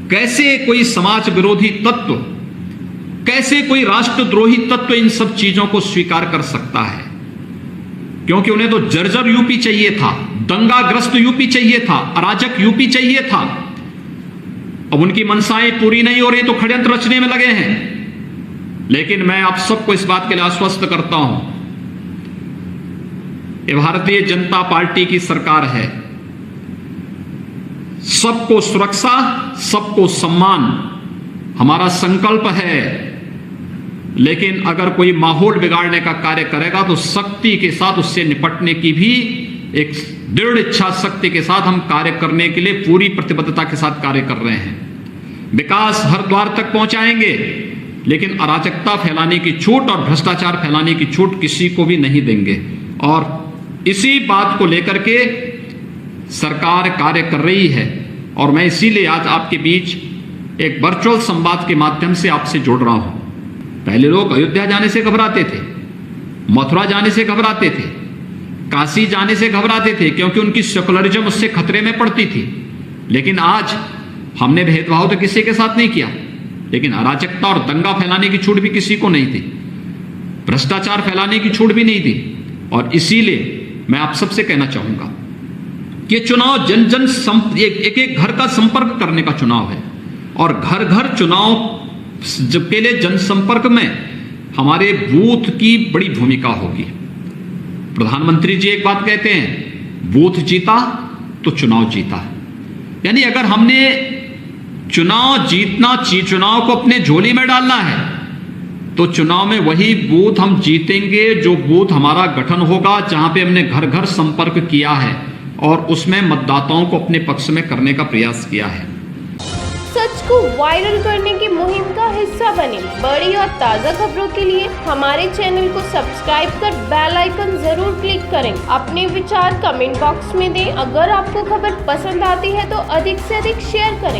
कैसे कोई समाज विरोधी तत्व, कैसे कोई राष्ट्रद्रोही तत्व इन सब चीजों को स्वीकार कर सकता है? क्योंकि उन्हें तो जर्जर यूपी चाहिए था, दंगाग्रस्त यूपी चाहिए था, अराजक यूपी चाहिए था। अब उनकी मनसाएं पूरी नहीं हो रही तो षड्यंत्र रचने में लगे हैं। लेकिन मैं आप सबको इस बात के लिए आश्वस्त करता हूं, ये भारतीय जनता पार्टी की सरकार है। सबको सुरक्षा, सबको सम्मान हमारा संकल्प है। लेकिन अगर कोई माहौल बिगाड़ने का कार्य करेगा तो सख्ती के साथ उससे निपटने की भी एक दृढ़ इच्छा शक्ति के साथ हम कार्य करने के लिए पूरी प्रतिबद्धता के साथ कार्य कर रहे हैं। विकास हर द्वार तक पहुंचाएंगे, लेकिन अराजकता फैलाने की छूट और भ्रष्टाचार फैलाने की छूट किसी को भी नहीं देंगे। और इसी बात को लेकर के सरकार कार्य कर रही है। और मैं इसीलिए आज आपके बीच एक वर्चुअल संवाद के माध्यम से आपसे जुड़ रहा हूं। पहले लोग अयोध्या जाने से घबराते थे, मथुरा जाने से घबराते थे, काशी जाने से घबराते थे, क्योंकि उनकी सेकुलरिज्म उससे खतरे में पड़ती थी। लेकिन आज हमने भेदभाव तो किसी के साथ नहीं किया, लेकिन अराजकता और दंगा फैलाने की छूट भी किसी को नहीं थी, भ्रष्टाचार फैलाने की छूट भी नहीं थी। और इसीलिए मैं आप सबसे कहना चाहूंगा कि चुनाव जन जन एक एक घर का संपर्क करने का चुनाव है। और घर घर चुनाव के लिए जनसंपर्क में हमारे बूथ की बड़ी भूमिका होगी। प्रधानमंत्री जी एक बात कहते हैं, बूथ जीता तो चुनाव जीता। यानी अगर हमने चुनाव जीतना, चुनाव को अपने झोली में डालना है, तो चुनाव में वही बूथ हम जीतेंगे जो बूथ हमारा गठन होगा, जहां पे हमने घर घर संपर्क किया है और उसमें मतदाताओं को अपने पक्ष में करने का प्रयास किया है। सच को वायरल करने की मुहिम का हिस्सा बने। बड़ी और ताज़ा खबरों के लिए हमारे चैनल को सब्सक्राइब कर बेल आइकन जरूर क्लिक करें। अपने विचार कमेंट बॉक्स में दें। अगर आपको खबर पसंद आती है तो अधिक से अधिक शेयर करें।